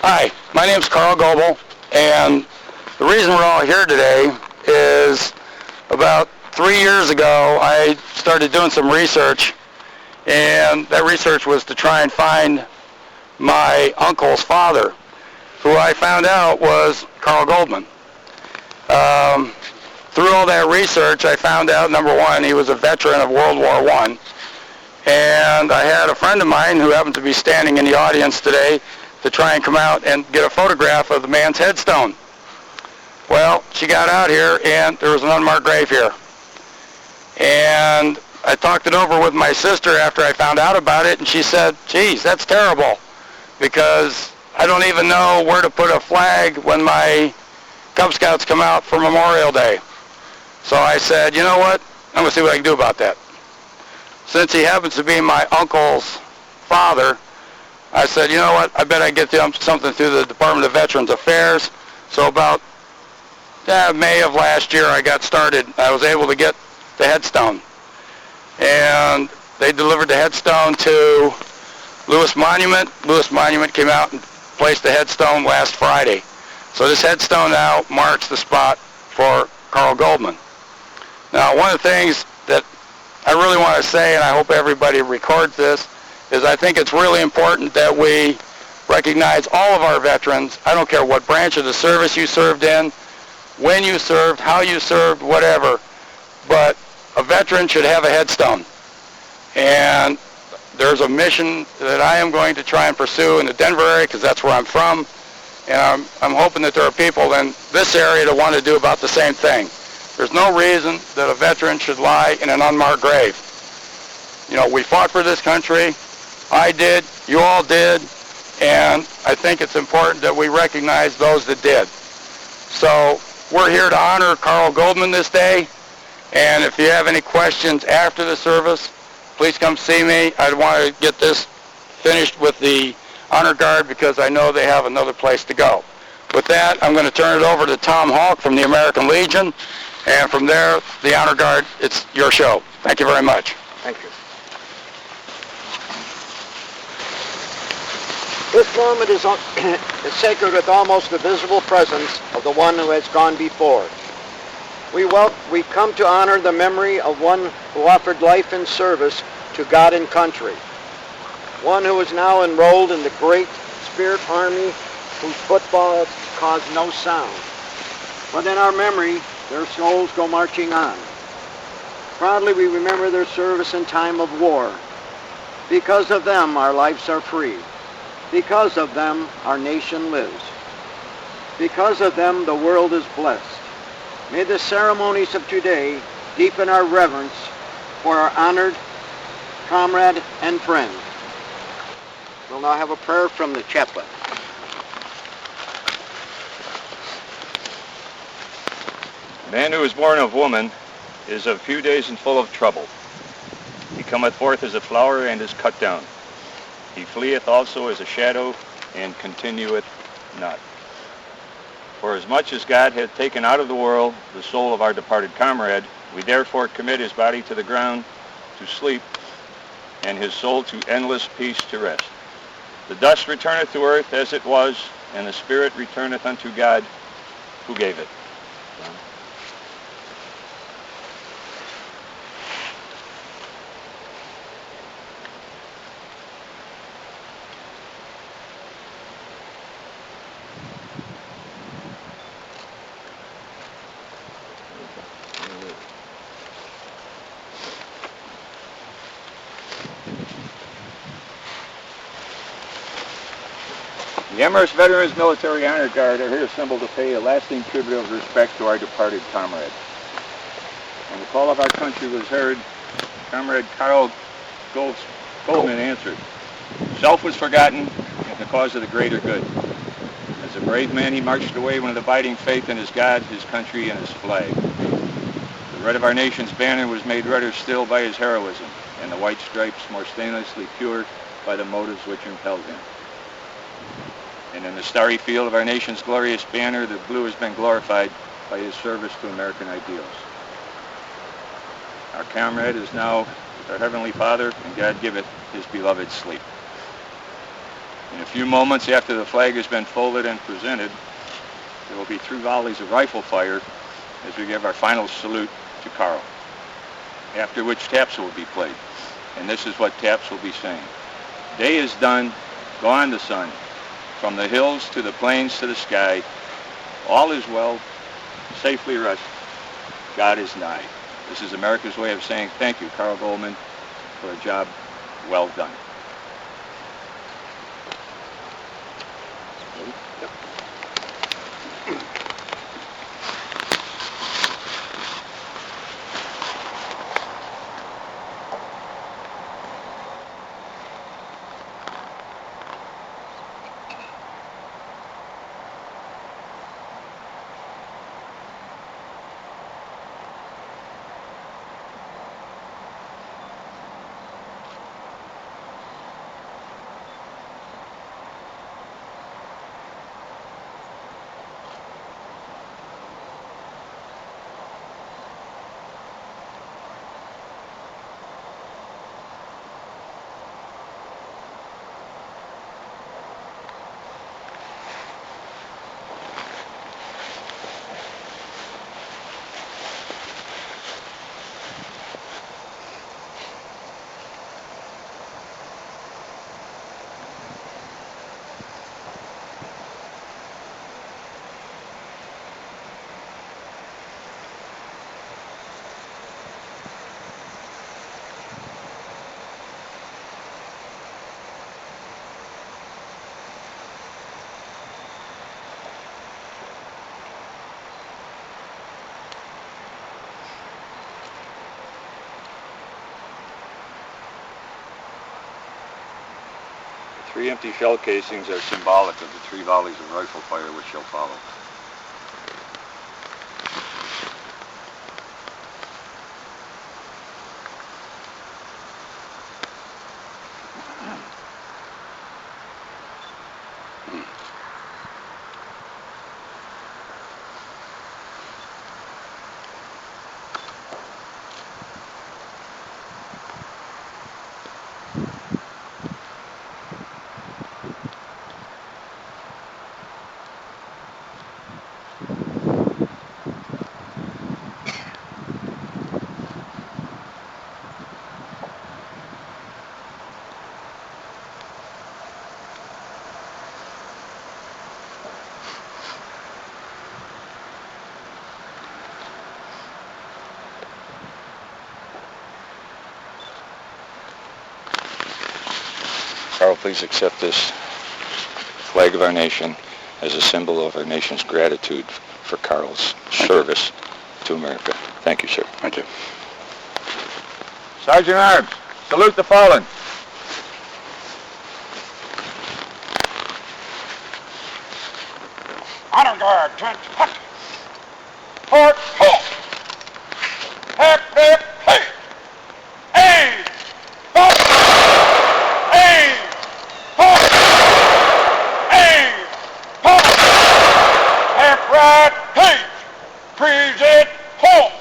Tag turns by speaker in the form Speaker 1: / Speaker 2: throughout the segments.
Speaker 1: Hi, my name's Carl Goebel, and the reason we're all here today is about 3 years ago I started doing some research, and that research was to try and find my uncle's father, who I found out was Carl Goldman. Through all that research, I found out, number one, he was a veteran of World War I, and I had a friend of mine who happened to be standing in the audience today to try and come out and get a photograph of the man's headstone. Well, she got out here and there was an unmarked grave here. And I talked it over with my sister after I found out about it, and she said, geez, that's terrible, because I don't even know where to put a flag when my Cub Scouts come out for Memorial Day. So I said, you know what, I'm going to see what I can do about that. Since he happens to be my uncle's father, I said, you know what, I bet I get something through the Department of Veterans Affairs. So about May of last year I got started. I was able to get the headstone. And they delivered the headstone to Lewis Monument. Lewis Monument came out and placed the headstone last Friday. So this headstone now marks the spot for Carl Goldman. Now, one of the things that I really want to say, and I hope everybody records this, is I think it's really important that we recognize all of our veterans. I don't care what branch of the service you served in, when you served, how you served, whatever, but a veteran should have a headstone. And there's a mission that I am going to try and pursue in the Denver area, because that's where I'm from, and I'm hoping that there are people in this area that want to do about the same thing. There's no reason that a veteran should lie in an unmarked grave. You know, we fought for this country. I did, you all did, and I think it's important that we recognize those that did. So we're here to honor Carl Goldman this day, and if you have any questions after the service, please come see me. I want to get this finished with the honor guard because I know they have another place to go. With that, I'm going to turn it over to Tom Hawk from the American Legion, and from there, the honor guard, it's your show. Thank you very much.
Speaker 2: Thank you. This moment is sacred with almost the visible presence of the one who has gone before. We come to honor the memory of one who offered life and service to God and country. One who is now enrolled in the great Spirit Army whose footfalls cause no sound. But in our memory, their souls go marching on. Proudly we remember their service in time of war. Because of them, our lives are free. Because of them, our nation lives. Because of them, the world is blessed. May the ceremonies of today deepen our reverence for our honored comrade and friend. We'll now have a prayer from the chaplain.
Speaker 3: The man who is born of woman is of few days and full of trouble. He cometh forth as a flower and is cut down. He fleeth also as a shadow and continueth not. For as much as God hath taken out of the world the soul of our departed comrade, we therefore commit his body to the ground to sleep, and his soul to endless peace to rest. The dust returneth to earth as it was, and the spirit returneth unto God who gave it. The Amherst Veterans Military Honor Guard are here assembled to pay a lasting tribute of respect to our departed comrade. When the call of our country was heard, Comrade Carl Goldman answered. Self was forgotten in the cause of the greater good. As a brave man, he marched away with abiding faith in his God, his country, and his flag. The red of our nation's banner was made redder still by his heroism, and the white stripes more stainlessly pure by the motives which impelled him. And in the starry field of our nation's glorious banner, the blue has been glorified by his service to American ideals. Our comrade is now with our Heavenly Father, and God giveth his beloved sleep. In a few moments after the flag has been folded and presented, there will be 3 volleys of rifle fire as we give our final salute to Carl, after which taps will be played. And this is what taps will be saying. Day is done, gone the sun, from the hills to the plains to the sky, all is well, safely rest, God is nigh. This is America's way of saying thank you, Carl Goldman, for a job well done. The 3 empty shell casings are symbolic of the 3 volleys of rifle fire which shall follow. Carl, please accept this flag of our nation as a symbol of our nation's gratitude for Carl's service to America. Thank you, sir.
Speaker 1: Thank you.
Speaker 3: Sergeant at Arms, salute the fallen.
Speaker 4: Honor guard, trench, hut. Fort, halt. Hip, hip, hey. Aim. Halt. Aim. Halt. Aim. Halt. Half right, hey. Present, halt.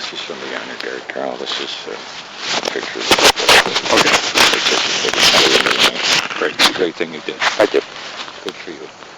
Speaker 3: This is from the Honor Guard, Carl. This is pictures.
Speaker 1: Okay.
Speaker 3: Great thing you did.
Speaker 1: Thank you.
Speaker 3: Good for you.